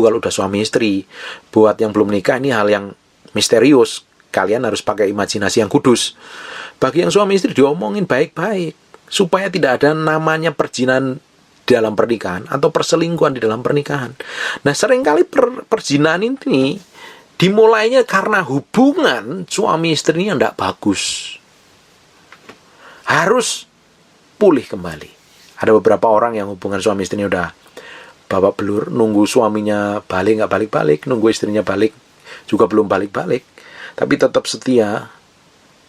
kalau udah suami istri. Buat yang belum nikah ini hal yang misterius. Kalian harus pakai imajinasi yang kudus. Bagi yang suami istri diomongin baik-baik supaya tidak ada namanya perzinahan dalam pernikahan atau perselingkuhan di dalam pernikahan. Nah, seringkali perzinahan ini dimulainya karena hubungan suami istri yang tidak bagus. Harus pulih kembali. Ada beberapa orang yang hubungan suami istrinya udah babak belur, nunggu suaminya balik nggak balik-balik, nunggu istrinya balik juga belum balik-balik, tapi tetap setia,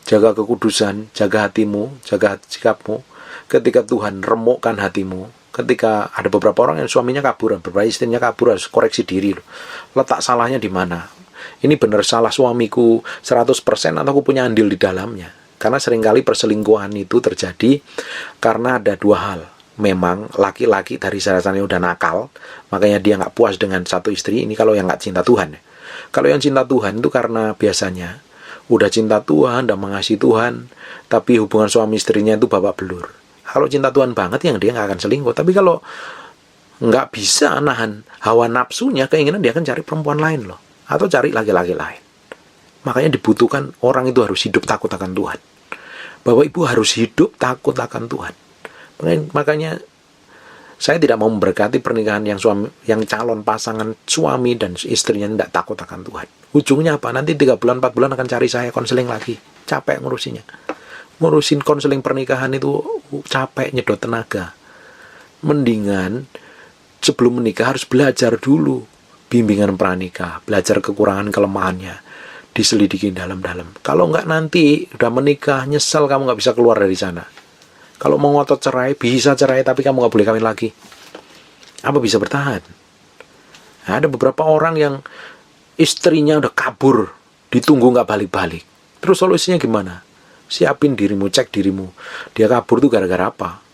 jaga kekudusan, jaga hatimu, jaga sikapmu. Ketika Tuhan remukkan hatimu, ketika ada beberapa orang yang suaminya kabur, beberapa istrinya kabur, harus koreksi diri loh. Letak salahnya di mana? Ini benar salah suamiku 100% atau aku punya andil di dalamnya? Karena seringkali perselingkuhan itu terjadi karena ada dua hal. Memang laki-laki dari dasarnya udah nakal, makanya dia nggak puas dengan satu istri. Ini kalau yang nggak cinta Tuhan. Kalau yang cinta Tuhan itu karena biasanya udah cinta Tuhan, udah mengasihi Tuhan, tapi hubungan suami istrinya itu babak belur. Kalau cinta Tuhan banget, yang dia nggak akan selingkuh. Tapi kalau nggak bisa nahan hawa nafsunya, keinginan, dia akan cari perempuan lain loh, atau cari laki-laki lain. Makanya dibutuhkan orang itu harus hidup takut akan Tuhan. Bapak Ibu harus hidup takut akan Tuhan. Makanya saya tidak mau memberkati pernikahan yang calon pasangan suami dan istrinya tidak takut akan Tuhan. Ujungnya apa? Nanti 3 bulan, 4 bulan akan cari saya konseling lagi. Capek ngurusinnya. Ngurusin konseling pernikahan itu capek, nyedot tenaga. Mendingan sebelum menikah harus belajar dulu bimbingan pranikah, belajar kekurangan kelemahannya, diselidiki dalam-dalam. Kalau enggak nanti udah menikah, nyesel kamu nggak bisa keluar dari sana. Kalau mau ngotot cerai, bisa cerai, tapi kamu nggak boleh kawin lagi. Apa bisa bertahan? Nah, ada beberapa orang yang istrinya udah kabur, ditunggu nggak balik-balik. Terus solusinya gimana? Siapin dirimu, cek dirimu. Dia kabur tuh gara-gara apa?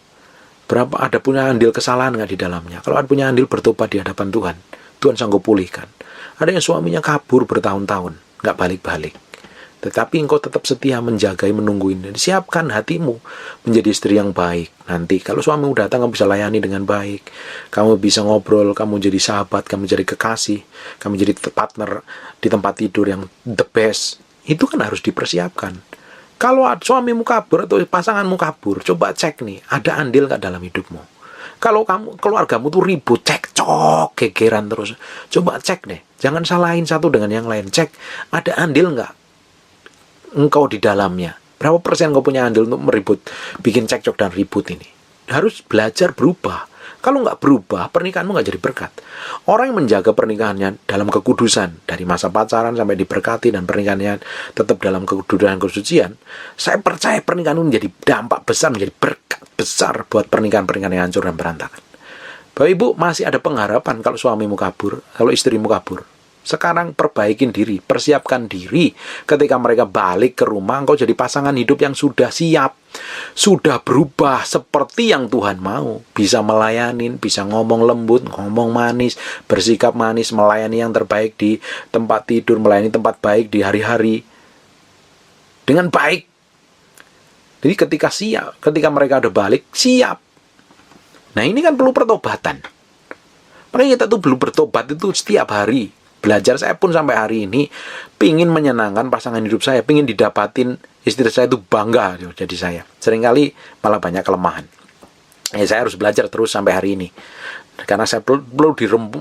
Berapa ada punya andil kesalahan nggak di dalamnya? Kalau ada punya andil, bertobat di hadapan Tuhan. Tuhan sanggup pulihkan. Ada yang suaminya kabur bertahun-tahun, nggak balik-balik. Tetapi engkau tetap setia menjagai, menungguin. Dan siapkan hatimu menjadi istri yang baik. Nanti kalau suamimu datang, kamu bisa layani dengan baik. Kamu bisa ngobrol, kamu jadi sahabat, kamu jadi kekasih, kamu jadi partner di tempat tidur yang the best. Itu kan harus dipersiapkan. Kalau suamimu kabur atau pasanganmu kabur, coba cek nih, ada andil nggak dalam hidupmu? Kalau keluargamu tuh ribut, cekcok, gegeran terus, coba cek deh. Jangan salahin satu dengan yang lain. Cek, ada andil nggak engkau di dalamnya? Berapa persen engkau punya andil untuk meribut, bikin cekcok dan ribut ini? Harus belajar berubah. Kalau nggak berubah, pernikahanmu nggak jadi berkat. Orang yang menjaga pernikahannya dalam kekudusan, dari masa pacaran sampai diberkati dan pernikahannya tetap dalam kekudusan dan kesucian, saya percaya pernikahan itu menjadi dampak besar, menjadi berkat besar buat pernikahan-pernikahan yang hancur dan berantakan. Bapak Ibu, masih ada pengharapan kalau suamimu kabur, kalau istrimu kabur. Sekarang perbaikin diri, persiapkan diri. Ketika mereka balik ke rumah, engkau jadi pasangan hidup yang sudah siap, sudah berubah seperti yang Tuhan mau. Bisa melayanin, bisa ngomong lembut, ngomong manis, bersikap manis, melayani yang terbaik di tempat tidur, melayani tempat baik di hari-hari dengan baik. Jadi ketika mereka udah balik, siap. Nah, ini kan perlu pertobatan. Makanya kita tuh perlu bertobat itu setiap hari. Belajar, saya pun sampai hari ini pingin menyenangkan pasangan hidup saya, pingin didapatin istri saya itu bangga jadi saya. Seringkali malah banyak kelemahan. Saya harus belajar terus sampai hari ini. Karena saya perlu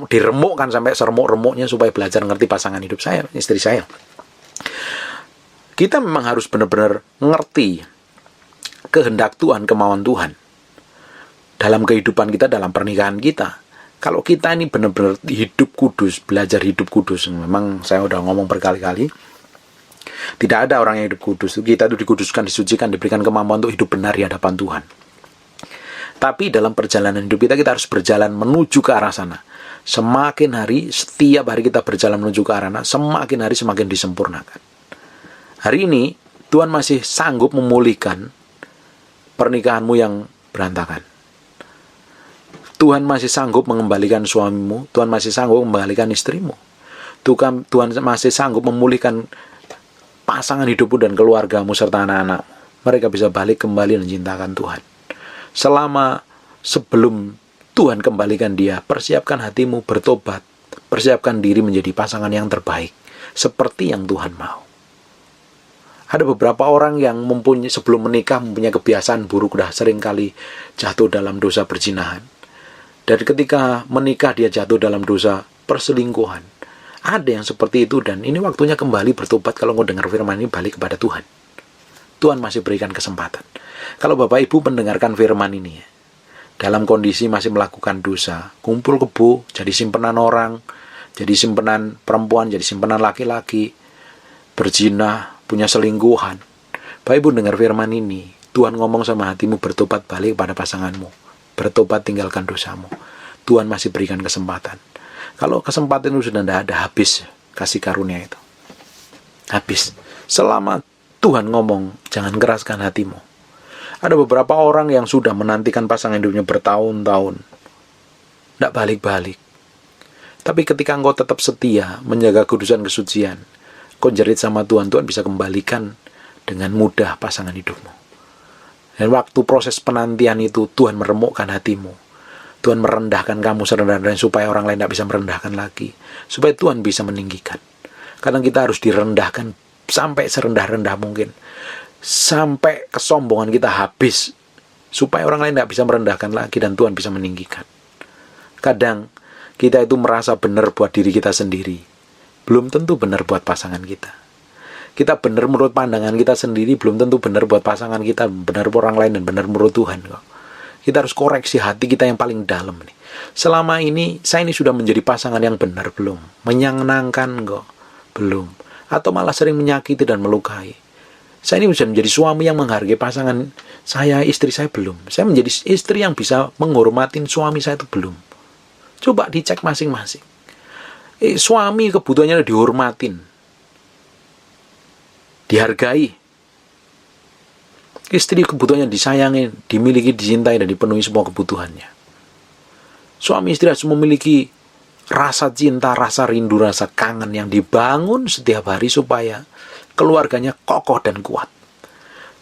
diremukkan sampai seremuk-remuknya supaya belajar ngerti pasangan hidup saya, istri saya. Kita memang harus benar-benar ngerti kehendak Tuhan, kemauan Tuhan dalam kehidupan kita, dalam pernikahan kita. Kalau kita ini benar-benar hidup kudus, belajar hidup kudus, memang saya udah ngomong berkali-kali, tidak ada orang yang hidup kudus. Kita itu dikuduskan, disucikan, diberikan kemampuan untuk hidup benar di hadapan Tuhan. Tapi dalam perjalanan hidup kita harus berjalan menuju ke arah sana. Semakin hari, setiap hari kita berjalan menuju ke arah sana, semakin hari semakin disempurnakan. Hari ini, Tuhan masih sanggup memulihkan pernikahanmu yang berantakan. Tuhan masih sanggup mengembalikan suamimu, Tuhan masih sanggup mengembalikan istrimu. Tuhan masih sanggup memulihkan pasangan hidupmu dan keluargamu serta anak-anakmu. Mereka bisa balik kembali mencintakan Tuhan. Sebelum Tuhan kembalikan dia, persiapkan hatimu, bertobat, Persiapkan diri menjadi pasangan yang terbaik, seperti yang Tuhan mau. Ada beberapa orang yang sebelum menikah mempunyai kebiasaan buruk, dah seringkali jatuh dalam dosa perzinahan. Dan ketika menikah dia jatuh dalam dosa perselingkuhan. Ada yang seperti itu, dan ini waktunya kembali bertobat. Kalau mau dengar firman ini, balik kepada Tuhan. Tuhan masih berikan kesempatan. Kalau Bapak Ibu mendengarkan firman ini, dalam kondisi masih melakukan dosa, kumpul kebo, jadi simpenan orang, jadi simpenan perempuan, jadi simpenan laki-laki, berzina, punya selingkuhan. Bapak Ibu dengar firman ini, Tuhan ngomong sama hatimu, bertobat balik pada pasanganmu. Bertobat, tinggalkan dosamu. Tuhan masih berikan kesempatan. Kalau kesempatan itu sudah tidak ada, habis kasih karunia itu. Habis. Selama Tuhan ngomong, jangan keraskan hatimu. Ada beberapa orang yang sudah menantikan pasangan hidupnya bertahun-tahun, tidak balik-balik. Tapi ketika engkau tetap setia, menjaga kudusan kesucian, kau jerit sama Tuhan, Tuhan bisa kembalikan dengan mudah pasangan hidupmu. Dan waktu proses penantian itu, Tuhan meremukkan hatimu. Tuhan merendahkan kamu serendah-rendahnya supaya orang lain tidak bisa merendahkan lagi. Supaya Tuhan bisa meninggikan. Kadang kita harus direndahkan sampai serendah-rendah mungkin. Sampai kesombongan kita habis. Supaya orang lain tidak bisa merendahkan lagi dan Tuhan bisa meninggikan. Kadang kita itu merasa benar buat diri kita sendiri. Belum tentu benar buat pasangan kita. Kita benar menurut pandangan kita sendiri, belum tentu benar buat pasangan kita, benar buat orang lain, dan benar menurut Tuhan kok. Kita harus koreksi hati kita yang paling dalam nih. Selama ini, saya ini sudah menjadi pasangan yang benar belum? Menyenangkan kok? Belum. Atau malah sering menyakiti dan melukai. Saya ini sudah menjadi suami yang menghargai pasangan saya, istri saya belum. Saya menjadi istri yang bisa menghormatin suami saya itu belum. Coba dicek masing-masing. Suami kebutuhannya dihormatin, dihargai. Istri kebutuhannya disayangi, dimiliki, dicintai, dan dipenuhi semua kebutuhannya. Suami istri harus memiliki rasa cinta, rasa rindu, rasa kangen yang dibangun setiap hari supaya keluarganya kokoh dan kuat.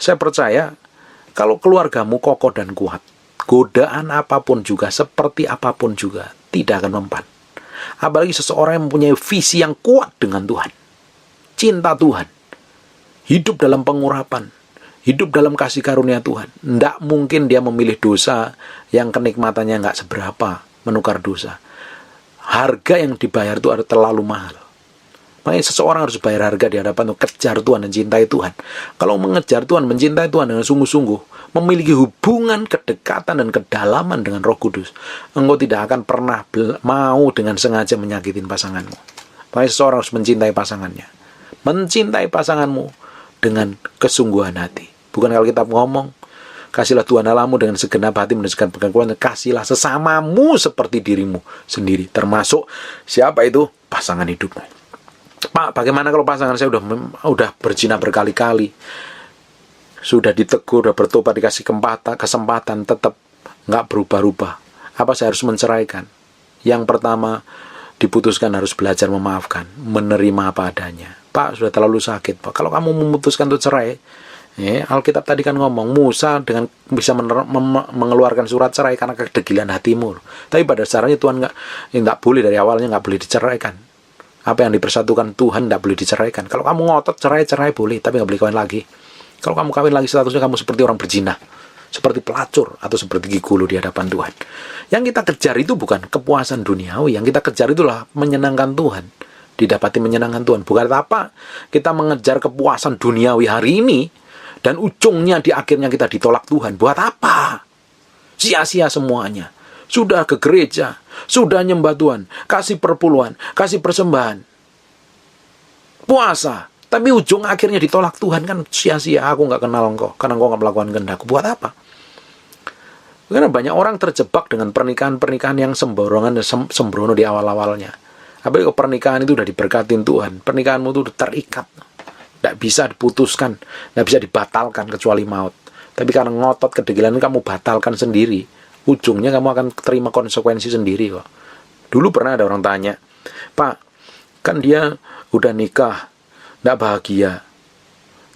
Saya percaya kalau keluargamu kokoh dan kuat, godaan apapun juga, seperti apapun juga, tidak akan mempan. Apalagi seseorang yang mempunyai visi yang kuat dengan Tuhan, cinta Tuhan, hidup dalam pengurapan, hidup dalam kasih karunia Tuhan. Tidak mungkin dia memilih dosa yang kenikmatannya nggak seberapa, menukar dosa. Harga yang dibayar itu ada terlalu mahal. Makanya seseorang harus bayar harga di hadapan Tuhan, kejar Tuhan dan cintai Tuhan. Kalau mengejar Tuhan, mencintai Tuhan dengan sungguh-sungguh, memiliki hubungan, kedekatan, dan kedalaman dengan Roh Kudus, engkau tidak akan pernah mau dengan sengaja menyakitin pasanganmu. Makanya seseorang harus mencintai pasangannya. Mencintai pasanganmu dengan kesungguhan hati. Bukan kalau kita ngomong, kasihlah Tuhan Allahmu dengan segenap hati, dengan segenap kekuatan, kasihlah sesamamu seperti dirimu sendiri. Termasuk siapa itu? Pasangan hidupmu. Pak, bagaimana kalau pasangan saya udah berzina berkali-kali, sudah ditegur, sudah bertobat, dikasih kesempatan, tetap nggak berubah-ubah. Apa saya harus menceraikan? Yang pertama, diputuskan harus belajar memaafkan, menerima apa adanya. Pak, sudah terlalu sakit, Pak. Kalau kamu memutuskan untuk cerai, Alkitab tadi kan ngomong, Musa dengan bisa mengeluarkan surat cerai karena kedegilan hatimu. Tapi pada dasarnya Tuhan nggak boleh, dari awalnya nggak boleh diceraikan. Apa yang dipersatukan Tuhan tidak boleh diceraikan. Kalau kamu ngotot cerai boleh, tapi nggak boleh kawin lagi. Kalau kamu kawin lagi, statusnya kamu seperti orang berzina, seperti pelacur, atau seperti gigolo di hadapan Tuhan. Yang kita kejar itu bukan kepuasan duniawi. Yang kita kejar itulah menyenangkan Tuhan, didapati menyenangkan Tuhan. Bukan apa kita mengejar kepuasan duniawi hari ini, dan ujungnya di akhirnya kita ditolak Tuhan. Buat apa? Sia-sia semuanya. Sudah ke gereja, sudah nyembah Tuhan, kasih perpuluhan, kasih persembahan, puasa, tapi ujung akhirnya ditolak Tuhan, kan sia-sia. Aku nggak kenal engkau, karena engkau nggak melakukan kehendakku. Buat apa? Karena banyak orang terjebak dengan pernikahan-pernikahan yang sembarangan dan sembrono di awal-awalnya. Apalagi kalau pernikahan itu udah diberkatin Tuhan, pernikahanmu itu udah terikat, tidak bisa diputuskan, tidak bisa dibatalkan kecuali maut. Tapi karena ngotot kedegilan kamu batalkan sendiri, ujungnya kamu akan terima konsekuensi sendiri kok. Dulu pernah ada orang tanya, Pak, kan dia udah nikah, tidak bahagia,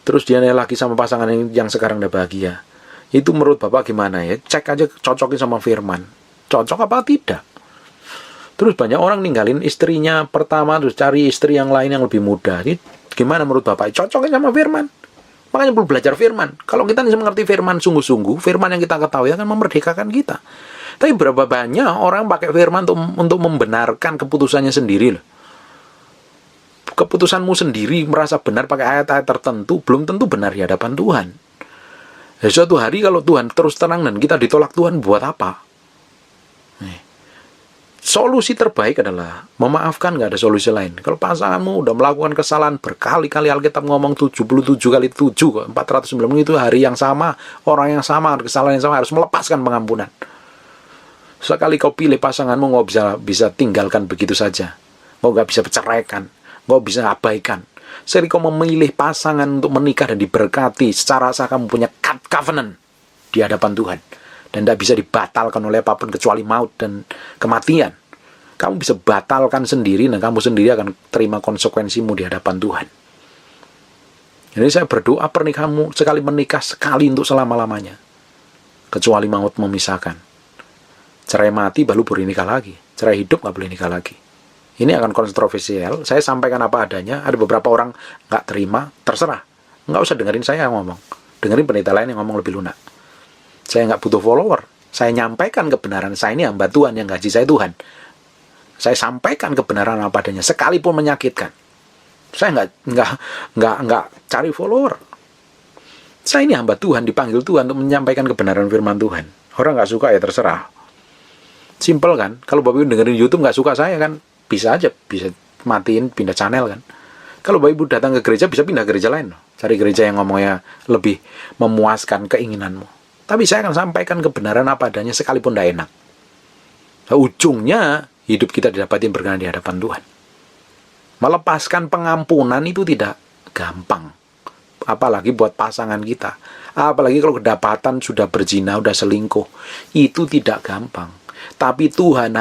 terus dia lagi sama pasangan yang sekarang tidak bahagia. Itu menurut Bapak gimana ya? Cek aja, cocokin sama firman. Cocok apa tidak? Terus banyak orang ninggalin istrinya pertama, terus cari istri yang lain yang lebih muda. Ini gimana menurut Bapak? Cocoknya sama firman. Makanya perlu belajar firman. Kalau kita mengerti firman sungguh-sungguh, firman yang kita ketahui akan memerdekakan kita. Tapi berapa banyak orang pakai firman untuk membenarkan keputusannya sendiri loh. Keputusanmu sendiri merasa benar pakai ayat-ayat tertentu, belum tentu benar di hadapan Tuhan. Ya, suatu hari kalau Tuhan terus tenang dan kita ditolak Tuhan, buat apa? Solusi terbaik adalah memaafkan, nggak ada solusi lain. Kalau pasanganmu udah melakukan kesalahan berkali-kali, Alkitab ngomong 77 kali 7, 490 itu hari yang sama, orang yang sama, kesalahan yang sama, harus melepaskan pengampunan. Sekali kau pilih pasanganmu, nggak bisa tinggalkan begitu saja. Nggak bisa ceraikan, nggak bisa abaikan. Sekali kau memilih pasangan untuk menikah dan diberkati, secara sah kamu punya covenant di hadapan Tuhan. Dan tidak bisa dibatalkan oleh apapun kecuali maut dan kematian. Kamu bisa batalkan sendiri dan kamu sendiri akan terima konsekuensimu di hadapan Tuhan. Jadi saya berdoa pernikahanmu sekali menikah, sekali untuk selama-lamanya. Kecuali maut memisahkan. Cerai mati baru boleh nikah lagi. Cerai hidup nggak boleh nikah lagi. Ini akan kontroversial. Saya sampaikan apa adanya. Ada beberapa orang nggak terima, terserah. Nggak usah dengerin saya yang ngomong. Dengerin pendeta lain yang ngomong lebih lunak. Saya nggak butuh follower. Saya nyampaikan kebenaran. Saya ini hamba Tuhan, yang gaji saya Tuhan. Saya sampaikan kebenaran apa adanya, sekalipun menyakitkan. Saya nggak cari follower. Saya ini hamba Tuhan, dipanggil Tuhan untuk menyampaikan kebenaran firman Tuhan. Orang nggak suka ya terserah. Simple kan? Kalau Bapak Ibu dengerin YouTube nggak suka saya kan, bisa aja, bisa matiin, pindah channel kan. Kalau Bapak Ibu datang ke gereja, bisa pindah gereja lain. Cari gereja yang ngomongnya lebih memuaskan keinginanmu. Tapi saya akan sampaikan kebenaran apa adanya sekalipun tidak enak. Ujungnya, hidup kita didapatin berkenan di hadapan Tuhan. Melepaskan pengampunan itu tidak gampang. Apalagi buat pasangan kita. Apalagi kalau kedapatan sudah berzina, sudah selingkuh. Itu tidak gampang. Tapi Tuhan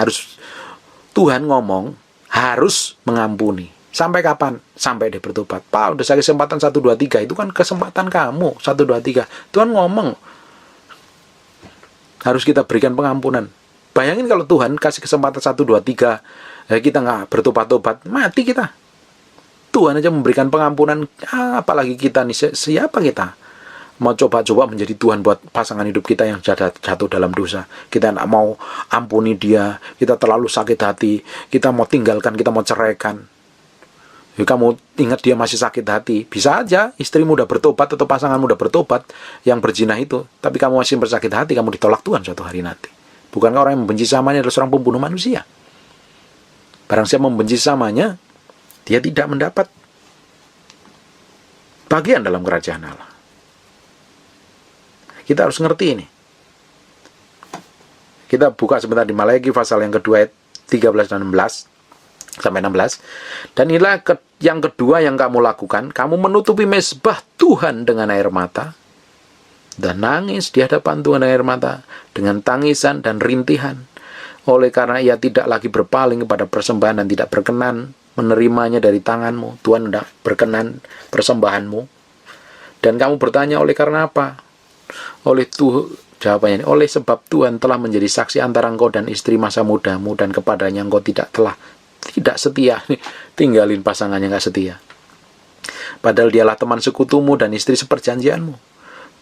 ngomong, harus mengampuni. Sampai kapan? Sampai dia bertobat. Pak, udah saya kesempatan 1, 2, 3. Itu kan kesempatan kamu. 1, 2, 3. Tuhan ngomong, harus kita berikan pengampunan. Bayangin kalau Tuhan kasih kesempatan 1, 2, 3, kita nggak bertobat-tobat, mati kita. Tuhan aja memberikan pengampunan, apalagi kita nih, siapa kita? Mau coba-coba menjadi Tuhan buat pasangan hidup kita yang jatuh dalam dosa. Kita nggak mau ampuni dia, kita terlalu sakit hati, kita mau tinggalkan, kita mau ceraikan. Ya, kamu ingat dia masih sakit hati, bisa aja istrimu udah bertobat atau pasanganmu udah bertobat yang berzina itu, tapi kamu masih bersakit hati, kamu ditolak Tuhan suatu hari nanti. Bukankah orang yang membenci samanya adalah seorang pembunuh manusia? Barang siapa membenci samanya, dia tidak mendapat bagian dalam kerajaan Allah. Kita harus ngerti ini. Kita buka sebentar di Maleakhi pasal yang kedua ayat 13 dan 16 sampai 16. Dan inilah yang kedua yang kamu lakukan, kamu menutupi mezbah Tuhan dengan air mata dan nangis di hadapan Tuhan dengan air mata dengan tangisan dan rintihan, oleh karena ia tidak lagi berpaling kepada persembahan dan tidak berkenan menerimanya dari tanganmu. Tuhan tidak berkenan persembahanmu. Dan kamu bertanya, oleh karena apa? Jawabannya, oleh sebab Tuhan telah menjadi saksi antara engkau dan istri masa mudamu, dan kepadanya engkau tidak setia. Tinggalin pasangannya nggak setia. Padahal dialah teman sekutumu dan istri seperjanjianmu.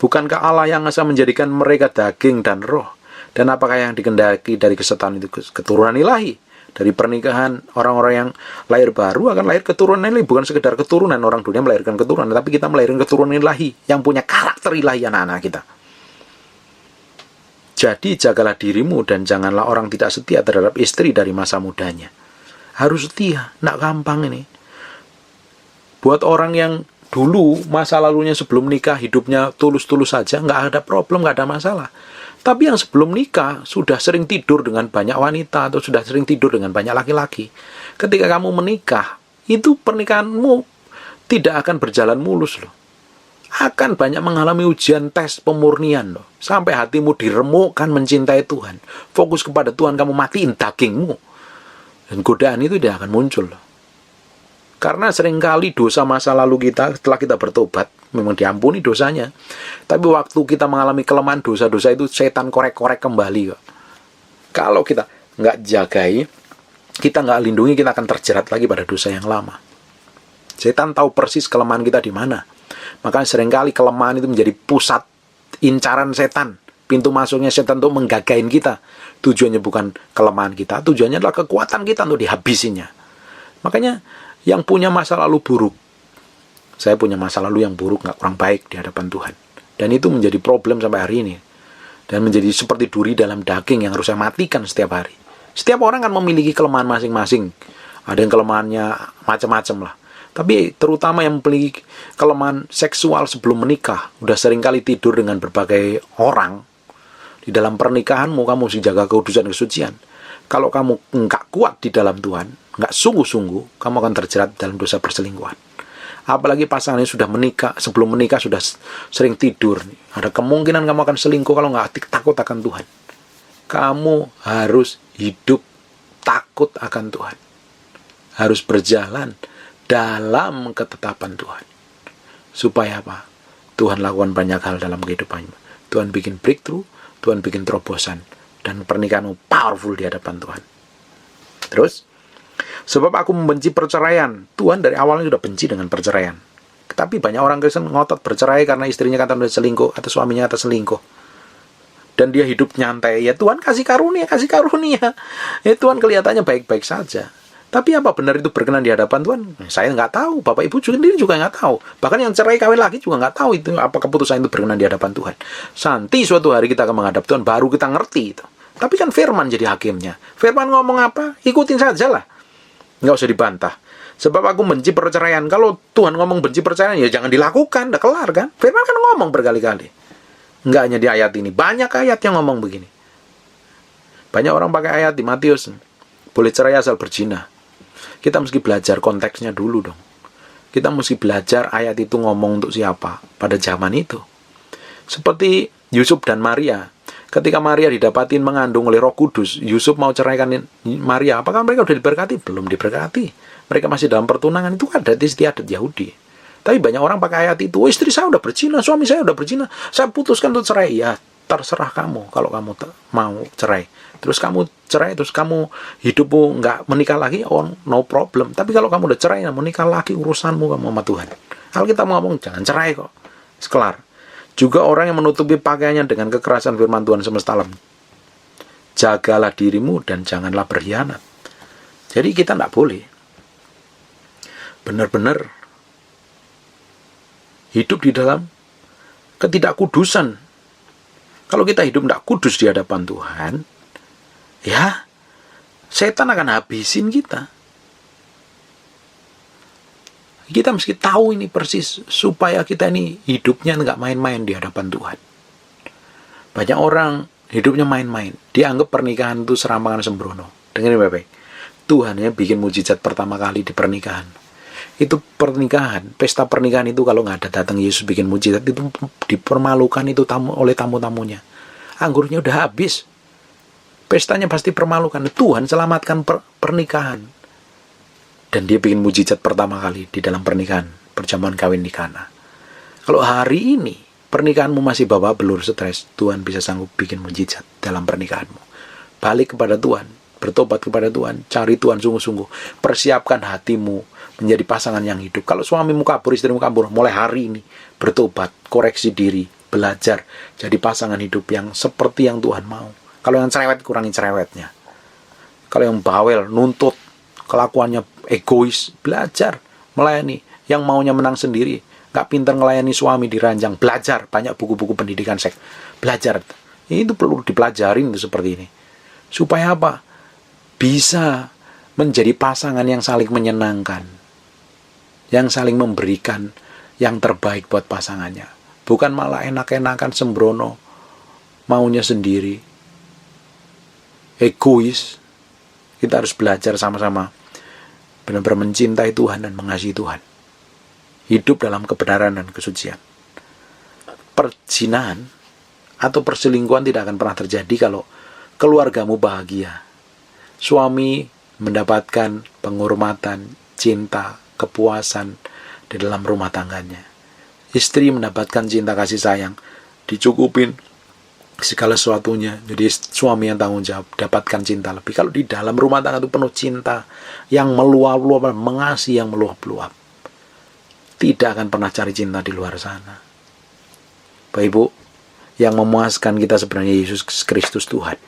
Bukankah Allah yang asa menjadikan mereka daging dan roh? Dan apakah yang dikendaki dari kesetan itu keturunan ilahi? Dari pernikahan orang-orang yang lahir baru akan lahir keturunan ilahi. Bukan sekedar keturunan, orang dunia melahirkan keturunan, tapi kita melahirkan keturunan ilahi yang punya karakter ilahi anak-anak kita. Jadi jagalah dirimu dan janganlah orang tidak setia terhadap istri dari masa mudanya. Harus setia, nggak gampang ini. Buat orang yang dulu masa lalunya sebelum nikah hidupnya tulus-tulus saja, nggak ada problem, nggak ada masalah. Tapi yang sebelum nikah sudah sering tidur dengan banyak wanita atau sudah sering tidur dengan banyak laki-laki. Ketika kamu menikah, itu pernikahanmu tidak akan berjalan mulus loh. Akan banyak mengalami ujian tes pemurnian loh. Sampai hatimu diremukkan mencintai Tuhan. Fokus kepada Tuhan, kamu matiin dagingmu. Dan godaan itu tidak akan muncul. Karena seringkali dosa masa lalu kita, setelah kita bertobat, memang diampuni dosanya. Tapi waktu kita mengalami kelemahan dosa-dosa itu, setan korek-korek kembali kok. Kalau kita nggak jagai, kita nggak lindungi, kita akan terjerat lagi pada dosa yang lama. Setan tahu persis kelemahan kita di mana. Makanya seringkali kelemahan itu menjadi pusat incaran setan. Pintu masuknya setan untuk menggagain kita. Tujuannya bukan kelemahan kita, tujuannya adalah kekuatan kita untuk dihabisinya. Makanya yang punya masa lalu buruk, saya punya masa lalu yang buruk, nggak kurang baik di hadapan Tuhan. Dan itu menjadi problem sampai hari ini. Dan menjadi seperti duri dalam daging yang harus saya matikan setiap hari. Setiap orang kan memiliki kelemahan masing-masing. Ada yang kelemahannya macam-macam lah. Tapi terutama yang memiliki kelemahan seksual sebelum menikah, udah sering kali tidur dengan berbagai orang. Di dalam pernikahanmu, kamu mesti jaga kudusan kesucian. Kalau kamu nggak kuat di dalam Tuhan, nggak sungguh-sungguh, kamu akan terjerat dalam dosa perselingkuhan. Apalagi pasangannya sudah menikah, sebelum menikah sudah sering tidur. Ada kemungkinan kamu akan selingkuh kalau nggak takut akan Tuhan. Kamu harus hidup takut akan Tuhan. Harus berjalan dalam ketetapan Tuhan. Supaya apa? Tuhan lakukan banyak hal dalam kehidupanmu. Tuhan bikin breakthrough, Tuhan bikin terobosan. Dan pernikahanmu powerful di hadapan Tuhan. Terus, sebab aku membenci perceraian. Tuhan dari awalnya sudah benci dengan perceraian. Tapi banyak orang Kristen ngotot bercerai karena istrinya kata udah selingkuh atau suaminya kata selingkuh. Dan dia hidup nyantai. Ya Tuhan kasih karunia, kasih karunia. Ya Tuhan kelihatannya baik-baik saja. Tapi apa benar itu berkenan di hadapan Tuhan? Saya nggak tahu. Bapak Ibu sendiri juga nggak tahu. Bahkan yang cerai kawin lagi juga nggak tahu itu apa keputusan itu berkenan di hadapan Tuhan. Nanti suatu hari kita akan menghadap Tuhan, baru kita ngerti itu. Tapi kan firman jadi hakimnya. Firman ngomong apa? Ikutin saja lah. Nggak usah dibantah. Sebab aku benci perceraian. Kalau Tuhan ngomong benci perceraian, ya jangan dilakukan. Udah kelar kan? Firman kan ngomong berkali-kali. Nggak hanya di ayat ini. Banyak ayat yang ngomong begini. Banyak orang pakai ayat di Matius. Boleh cerai asal berzina. Kita mesti belajar konteksnya dulu dong. Kita mesti belajar ayat itu ngomong untuk siapa pada zaman itu. Seperti Yusuf dan Maria. Ketika Maria didapatin mengandung oleh Roh Kudus, Yusuf mau ceraikan Maria. Apakah mereka sudah diberkati? Belum diberkati. Mereka masih dalam pertunangan. Itu adat istiadat Yahudi. Tapi banyak orang pakai ayat itu. Oh, istri saya udah berzina, suami saya udah berzina. Saya putuskan untuk cerai. Ya, terserah kamu kalau kamu mau cerai. Terus kamu cerai, terus kamu hidupmu nggak menikah lagi, oh no problem. Tapi kalau kamu udah cerai, mau nikah lagi, urusanmu kamu sama Tuhan. Kalau kita mau ngomong, jangan cerai kok. Sekelar. Juga orang yang menutupi pakaiannya dengan kekerasan firman Tuhan semesta alam. Jagalah dirimu dan janganlah berkhianat. Jadi kita nggak boleh benar-benar hidup di dalam ketidakkudusan. Kalau kita hidup tidak kudus di hadapan Tuhan, ya setan akan habisin kita. Kita mesti tahu ini persis supaya kita ini hidupnya nggak main-main di hadapan Tuhan. Banyak orang hidupnya main-main. Dianggap pernikahan itu serampangan sembrono. Dengerin baik-baik. Tuhan ya bikin mujizat pertama kali di pernikahan. Itu pernikahan, pesta pernikahan itu kalau nggak ada datang Yesus bikin mujizat, itu dipermalukan itu oleh tamu-tamunya. Anggurnya udah habis. Pestanya pasti permalukan. Tuhan selamatkan pernikahan. Dan dia bikin mujizat pertama kali di dalam pernikahan, perjamuan kawin di Kana. Kalau hari ini pernikahanmu masih bawa belur stres, Tuhan bisa sanggup bikin mujizat dalam pernikahanmu. Balik kepada Tuhan, bertobat kepada Tuhan, cari Tuhan sungguh-sungguh, persiapkan hatimu menjadi pasangan yang hidup. Kalau suamimu kabur, istrimu kabur, mulai hari ini bertobat, koreksi diri, belajar jadi pasangan hidup yang seperti yang Tuhan mau. Kalau yang cerewet, kurangi cerewetnya. Kalau yang bawel, nuntut, kelakuannya egois, belajar melayani. Yang maunya menang sendiri, gak pintar ngelayani suami diranjang, belajar. Banyak buku-buku pendidikan seks, belajar. Itu perlu dipelajarin itu seperti ini. Supaya apa? Bisa menjadi pasangan yang saling menyenangkan, yang saling memberikan yang terbaik buat pasangannya. Bukan malah enak-enakan sembrono, maunya sendiri, egois. Kita harus belajar sama-sama benar-benar mencintai Tuhan dan mengasihi Tuhan. Hidup dalam kebenaran dan kesucian. Perzinahan atau perselingkuhan tidak akan pernah terjadi kalau keluargamu bahagia. Suami mendapatkan penghormatan, cinta, kepuasan di dalam rumah tangganya. Istri mendapatkan cinta kasih sayang, dicukupin segala sesuatunya. Jadi suami yang tanggung jawab, dapatkan cinta lebih. Kalau di dalam rumah tangga itu penuh cinta yang meluap-luap, mengasihi yang meluap-luap, tidak akan pernah cari cinta di luar sana. Bapak Ibu, yang memuaskan kita sebenarnya Yesus Kristus Tuhan.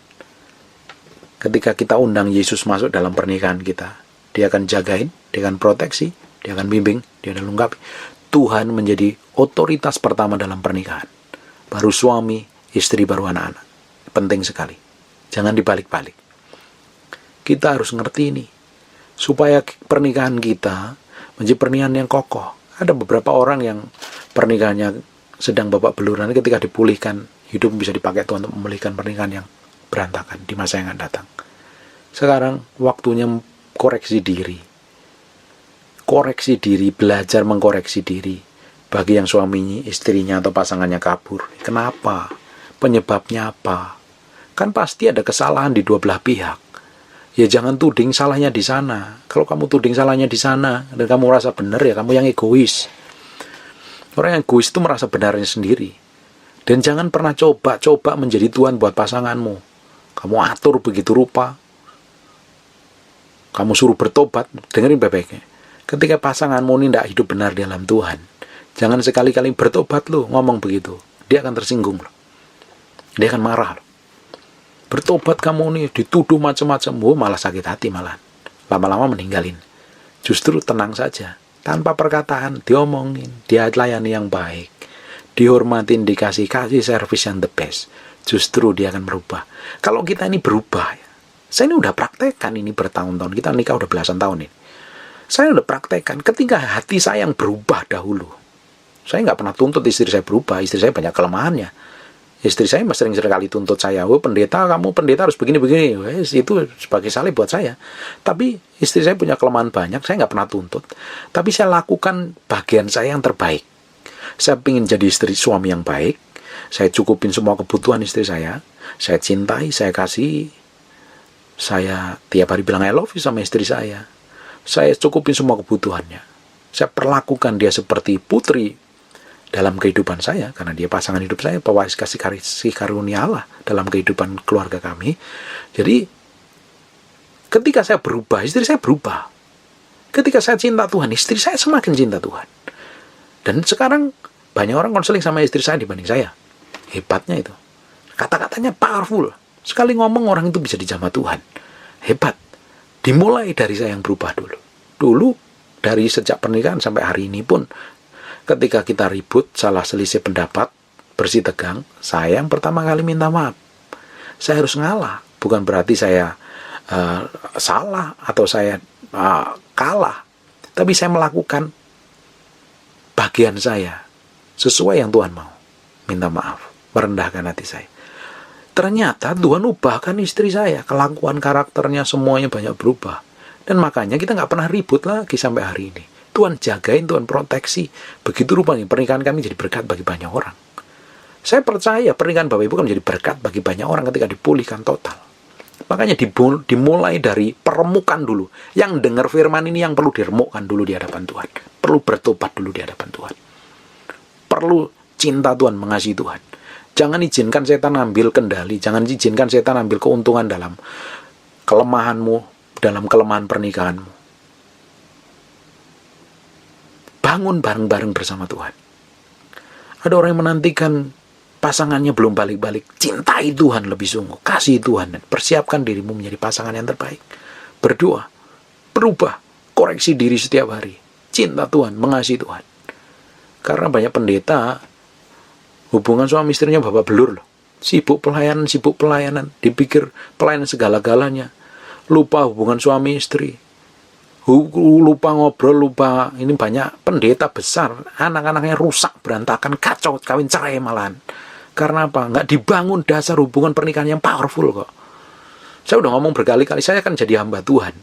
Ketika kita undang Yesus masuk dalam pernikahan kita, dia akan jagain, dia akan proteksi, dia akan bimbing, dia akan lengkapi. Tuhan menjadi otoritas pertama dalam pernikahan. Baru suami, istri, baru anak-anak. Penting sekali. Jangan dibalik-balik. Kita harus ngerti ini. Supaya pernikahan kita menjadi pernikahan yang kokoh. Ada beberapa orang yang pernikahannya sedang babak belur, nanti ketika dipulihkan, hidup bisa dipakai Tuhan untuk memulihkan pernikahan yang berantakan di masa yang akan datang. Sekarang waktunya koreksi diri. Koreksi diri, belajar mengkoreksi diri. Bagi yang suaminya, istrinya, atau pasangannya kabur. Kenapa? Penyebabnya apa? Kan pasti ada kesalahan di dua belah pihak. Ya jangan tuding salahnya di sana. Kalau kamu tuding salahnya di sana, dan kamu merasa benar, ya kamu yang egois. Orang yang egois itu merasa benarnya sendiri. Dan jangan pernah coba menjadi Tuhan buat pasanganmu. Kamu atur begitu rupa. Kamu suruh bertobat, dengerin baik-baiknya. Ketika pasanganmu ini tidak hidup benar di dalam Tuhan, jangan sekali-kali bertobat loh, ngomong begitu. Dia akan tersinggung loh. Dia akan marah loh. Bertobat kamu nih, dituduh macam-macam, malah sakit hati malah. Lama-lama meninggalin. Justru tenang saja. Tanpa perkataan, diomongin, dia layani yang baik. Dihormatin, dikasih servis yang the best. Justru dia akan berubah. Kalau kita ini berubah, ya, saya ini udah praktekkan ini bertahun-tahun. Kita nikah udah belasan tahun ini. Saya udah praktekkan ketika hati saya yang berubah dahulu. Saya nggak pernah tuntut istri saya berubah. Istri saya banyak kelemahannya. Istri saya sering kali tuntut saya, pendeta, kamu pendeta harus begini-begini. Itu sebagai salib buat saya. Tapi istri saya punya kelemahan banyak, saya nggak pernah tuntut. Tapi saya lakukan bagian saya yang terbaik. Saya ingin jadi suami yang baik. Saya cukupin semua kebutuhan istri saya. Saya cintai, saya kasih. Saya tiap hari bilang I love you sama istri saya. Saya cukupin semua kebutuhannya. Saya perlakukan dia seperti putri dalam kehidupan saya, karena dia pasangan hidup saya, pewaris kasih karunia Allah dalam kehidupan keluarga kami. Jadi ketika saya berubah, istri saya berubah. Ketika saya cinta Tuhan, istri saya semakin cinta Tuhan. Dan sekarang banyak orang konseling sama istri saya dibanding saya. Hebatnya itu. Kata-katanya powerful. Sekali ngomong orang itu bisa dijamah Tuhan. Hebat. Dimulai dari saya yang berubah dulu. Dulu dari sejak pernikahan sampai hari ini pun, ketika kita ribut, salah selisih pendapat, bersih tegang, saya yang pertama kali minta maaf. Saya harus ngalah. Bukan berarti saya salah atau saya kalah. Tapi saya melakukan bagian saya sesuai yang Tuhan mau. Minta maaf. Merendahkan hati saya. Ternyata Tuhan ubahkan istri saya. Kelakuan karakternya semuanya banyak berubah. Dan makanya kita nggak pernah ribut lagi sampai hari ini. Tuhan jagain, Tuhan proteksi. Begitu rupanya pernikahan kami jadi berkat bagi banyak orang. Saya percaya pernikahan Bapak Ibu kan menjadi berkat bagi banyak orang ketika dipulihkan total. Makanya dimulai dari permukaan dulu. Yang dengar firman ini yang perlu diremukkan dulu di hadapan Tuhan. Perlu bertobat dulu di hadapan Tuhan. Perlu cinta Tuhan, mengasihi Tuhan. Jangan izinkan setan ambil kendali. Jangan izinkan setan ambil keuntungan dalam kelemahanmu, dalam kelemahan pernikahanmu. Bangun bareng-bareng bersama Tuhan. Ada orang yang menantikan pasangannya belum balik-balik. Cintai Tuhan lebih sungguh. Kasih Tuhan dan persiapkan dirimu menjadi pasangan yang terbaik. Berdoa, berubah, koreksi diri setiap hari. Cinta Tuhan, mengasihi Tuhan. Karena banyak pendeta, hubungan suami istrinya babak belur loh. Sibuk pelayanan. Dipikir pelayanan segala-galanya. Lupa hubungan suami istri. Lupa ngobrol, lupa. Ini banyak pendeta besar, anak-anaknya rusak, berantakan, kacau, kawin cerai malahan. Karena apa? Nggak dibangun dasar hubungan pernikahan yang powerful kok. Saya udah ngomong berkali-kali, saya kan jadi hamba Tuhan.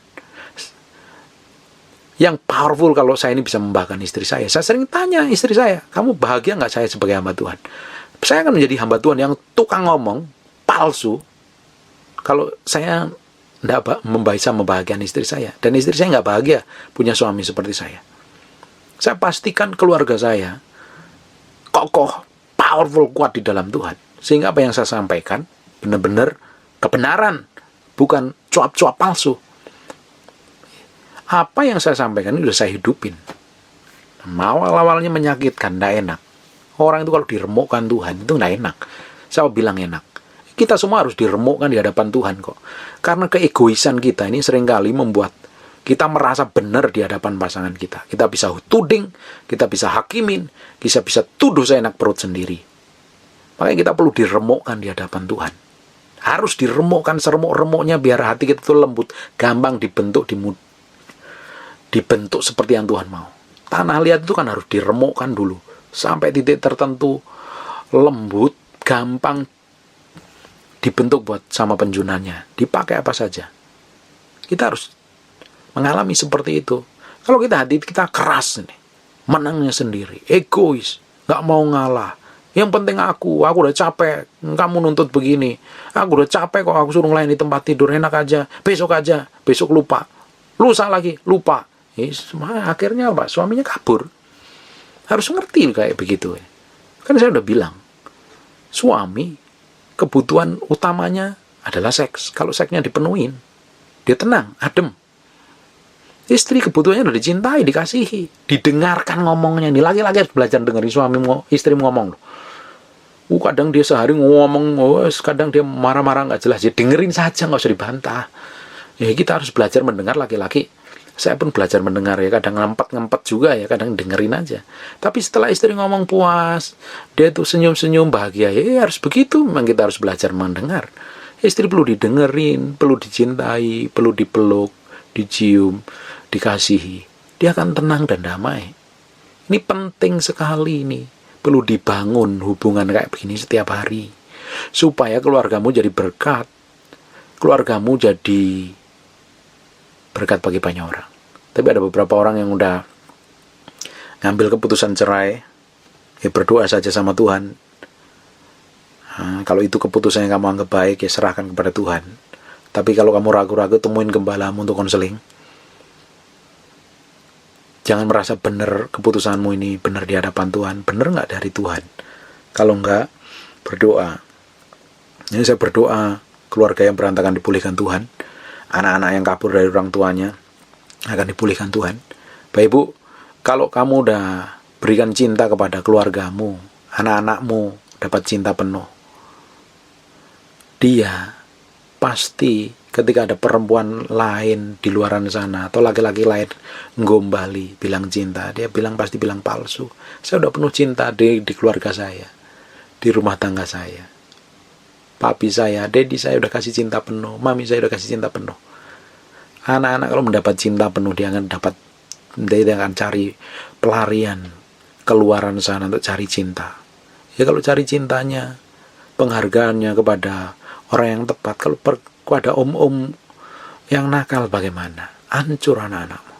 Yang powerful kalau saya ini bisa membahagakan istri saya. Saya sering tanya istri saya, kamu bahagia nggak saya sebagai hamba Tuhan? Saya akan menjadi hamba Tuhan yang tukang ngomong, palsu. Kalau saya tidak bisa membahagiakan istri saya. Dan istri saya nggak bahagia punya suami seperti saya. Saya pastikan keluarga saya kokoh, powerful, kuat di dalam Tuhan. Sehingga apa yang saya sampaikan benar-benar kebenaran, bukan cuap-cuap palsu. Apa yang saya sampaikan itu sudah saya hidupin. Awal-awalnya menyakitkan, tidak enak. Orang itu kalau diremukkan Tuhan itu tidak enak. Saya bilang enak. Kita semua harus diremukkan di hadapan Tuhan kok. Karena keegoisan kita ini seringkali membuat kita merasa benar di hadapan pasangan kita. Kita bisa tuding, kita bisa hakimin, kita bisa tuduh seenak perut sendiri. Makanya kita perlu diremukkan di hadapan Tuhan. Harus diremukkan seremuk-remuknya biar hati kita itu lembut, gampang dibentuk seperti yang Tuhan mau. Tanah liat itu kan harus diremukkan dulu sampai titik tertentu lembut, gampang dibentuk buat sama penjunanya, dipakai apa saja. Kita harus mengalami seperti itu. Kalau hati kita keras nih, menangnya sendiri, egois, nggak mau ngalah. Yang penting aku udah capek, kamu nuntut begini. Aku udah capek kok, aku suruh ngelayan di tempat tidur, enak aja, besok lupa. Lusa lagi, lupa. Akhirnya apa? Suaminya kabur. Harus ngerti kayak begitu. Kan saya udah bilang, suami kebutuhan utamanya adalah seks. Kalau seksnya dipenuhin, dia tenang, adem. Istri kebutuhannya udah dicintai, dikasihi, didengarkan ngomongnya. Ini laki-laki harus belajar dengerin suami, istri ngomong. Kadang dia sehari ngomong, kadang dia marah-marah nggak jelas. Ya dengerin saja, nggak usah dibantah. Ya kita harus belajar mendengar laki-laki. Saya pun belajar mendengar ya, kadang ngempet juga ya, kadang dengerin aja. Tapi setelah istri ngomong puas, dia tuh senyum-senyum bahagia, ya harus begitu, memang kita harus belajar mendengar. Istri perlu didengerin, perlu dicintai, perlu dipeluk, dicium, dikasihi. Dia akan tenang dan damai. Ini penting sekali ini. Perlu dibangun hubungan kayak begini setiap hari. Supaya keluargamu jadi berkat. Keluargamu jadi berkat bagi banyak orang. Tapi ada beberapa orang yang udah ngambil keputusan cerai, ya berdoa saja sama Tuhan. Kalau itu keputusan yang kamu anggap baik, ya serahkan kepada Tuhan. Tapi kalau kamu ragu-ragu, temuin gembalamu untuk konseling. Jangan merasa benar keputusanmu ini benar di hadapan Tuhan. Benar nggak dari Tuhan? Kalau nggak, berdoa. Ini saya berdoa keluarga yang berantakan dipulihkan Tuhan. Anak-anak yang kabur dari orang tuanya akan dipulihkan Tuhan. Bapak Ibu, kalau kamu udah berikan cinta kepada keluargamu, anak-anakmu dapat cinta penuh, dia pasti ketika ada perempuan lain di luaran sana atau laki-laki lain ngombali bilang cinta, dia pasti bilang palsu. Saya udah penuh cinta di keluarga saya, di rumah tangga saya. Papi saya, daddy saya udah kasih cinta penuh, mami saya udah kasih cinta penuh. Anak-anak kalau mendapat cinta penuh, dia akan cari pelarian keluaran sana untuk cari cinta. Ya kalau cari cintanya, penghargaannya kepada orang yang tepat. Kalau kepada om-om yang nakal bagaimana? Hancur anak-anakmu.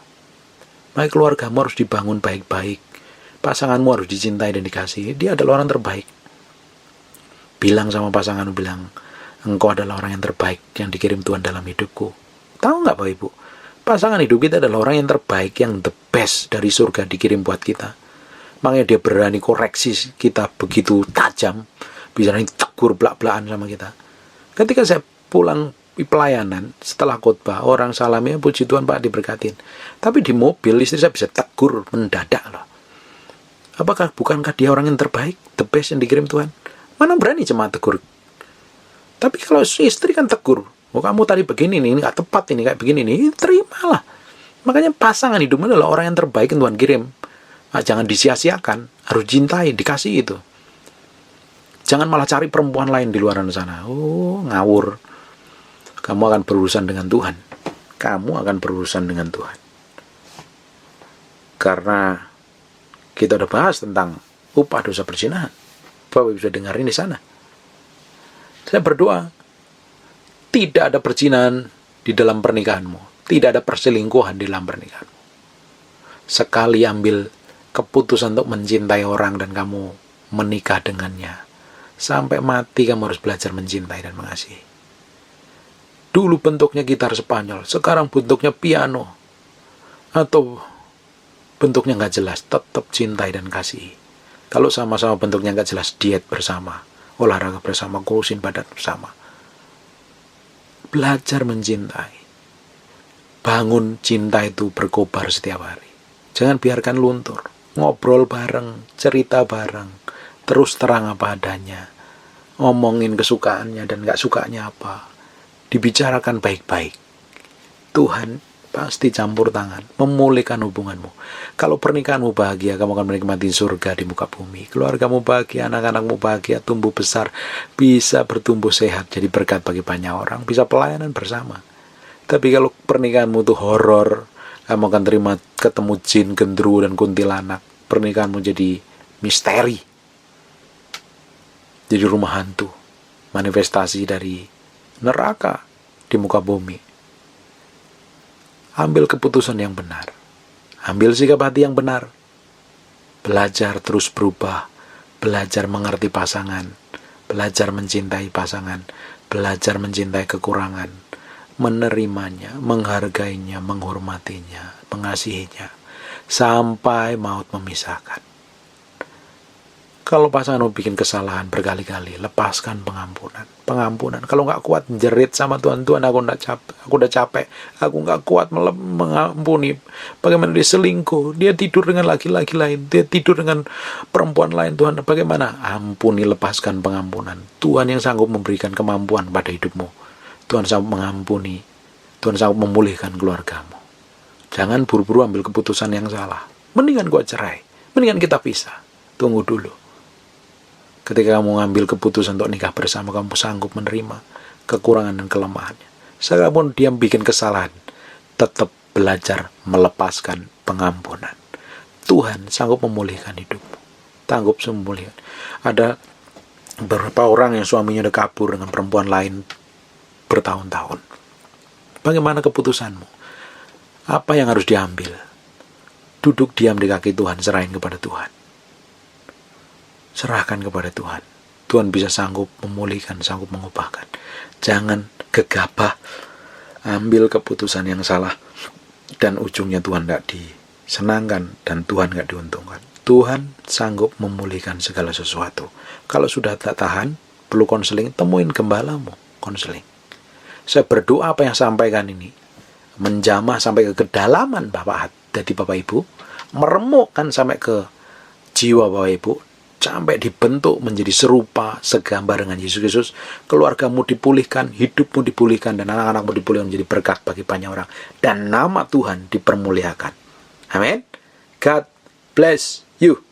Maka keluargamu harus dibangun baik-baik. Pasanganmu harus dicintai dan dikasihi. Dia adalah orang terbaik. Bilang sama pasanganmu, bilang, engkau adalah orang yang terbaik yang dikirim Tuhan dalam hidupku. Tahu nggak Bapak Ibu? Pasangan hidup kita adalah orang yang terbaik, yang the best dari surga dikirim buat kita. Makanya dia berani koreksi kita begitu tajam. Bisa tegur belak-belakan sama kita. Ketika saya pulang pelayanan, setelah khotbah, orang salamnya, puji Tuhan Pak diberkatin. Tapi di mobil istri saya bisa tegur mendadak loh. Bukankah dia orang yang terbaik, the best yang dikirim Tuhan? Mana berani cuma tegur. Tapi kalau istri kan tegur, kamu tadi begini nih, nggak tepat ini, kayak begini nih, terimalah. Makanya pasangan hidupmu adalah orang yang terbaik yang Tuhan kirim. Jangan disia-siakan, harus cintai, dikasih itu. Jangan malah cari perempuan lain di luar sana. Ngawur. Kamu akan berurusan dengan Tuhan. Kamu akan berurusan dengan Tuhan. Karena kita udah bahas tentang upah dosa perzinahan. Bapak bisa dengarin di sana. Saya berdoa, tidak ada perzinahan di dalam pernikahanmu. Tidak ada perselingkuhan di dalam pernikahanmu. Sekali ambil keputusan untuk mencintai orang dan kamu menikah dengannya, sampai mati kamu harus belajar mencintai dan mengasihi. Dulu bentuknya gitar Spanyol, sekarang bentuknya piano. Atau bentuknya nggak jelas, tetap cintai dan kasihi. Kalau sama-sama bentuknya nggak jelas, diet bersama. olahraga bersama, kurusin badan bersama. Belajar mencintai. Bangun cinta itu berkobar setiap hari. Jangan biarkan luntur. Ngobrol bareng, cerita bareng, terus terang apa adanya. Ngomongin kesukaannya dan gak sukanya apa. Dibicarakan baik-baik. Tuhan pasti campur tangan, memulihkan hubunganmu. Kalau pernikahanmu bahagia, kamu akan menikmati surga di muka bumi. Keluargamu bahagia, anak-anakmu bahagia, tumbuh besar, bisa bertumbuh sehat, jadi berkat bagi banyak orang, bisa pelayanan bersama. Tapi kalau pernikahanmu tuh horor, kamu akan ketemu jin, gendru, dan kuntilanak. Pernikahanmu jadi misteri, jadi rumah hantu, manifestasi dari neraka di muka bumi. Ambil keputusan yang benar. Ambil sikap hati yang benar. Belajar terus berubah. Belajar mengerti pasangan. Belajar mencintai pasangan. Belajar mencintai kekurangan. Menerimanya, menghargainya, menghormatinya, mengasihinya. Sampai maut memisahkan. Kalau pasanganmu bikin kesalahan berkali-kali, lepaskan pengampunan. Pengampunan. Kalau nggak kuat jerit sama Tuhan, Tuhan aku udah capek, aku nggak kuat mengampuni. Bagaimana dia selingkuh, dia tidur dengan laki-laki lain, dia tidur dengan perempuan lain. Tuhan, bagaimana? Ampuni, lepaskan pengampunan. Tuhan yang sanggup memberikan kemampuan pada hidupmu. Tuhan sanggup mengampuni. Tuhan sanggup memulihkan keluargamu. Jangan buru-buru ambil keputusan yang salah. Mendingan gua cerai, mendingan kita pisah. Tunggu dulu. Ketika kamu ngambil keputusan untuk nikah bersama, kamu sanggup menerima kekurangan dan kelemahannya. Sekalipun dia bikin kesalahan, tetap belajar melepaskan pengampunan. Tuhan sanggup memulihkan hidupmu. Sanggup memulihkan. Ada beberapa orang yang suaminya udah kabur dengan perempuan lain bertahun-tahun. Bagaimana keputusanmu? Apa yang harus diambil? Duduk diam di kaki Tuhan, serahin kepada Tuhan. Serahkan kepada Tuhan. Tuhan bisa sanggup memulihkan, sanggup mengubahkan. Jangan gegabah ambil keputusan yang salah dan ujungnya Tuhan gak disenangkan dan Tuhan gak diuntungkan. Tuhan sanggup memulihkan segala sesuatu. Kalau sudah tak tahan, perlu konseling, temuin gembalamu, konseling. Saya berdoa apa yang sampaikan ini menjamah sampai ke kedalaman Bapak Ibu, meremukkan sampai ke jiwa Bapak Ibu, sampai dibentuk menjadi serupa, segambar dengan Yesus Kristus. Keluargamu dipulihkan, hidupmu dipulihkan, dan anak-anakmu dipulihkan menjadi berkat bagi banyak orang. Dan nama Tuhan dipermuliakan. Amin. God bless you.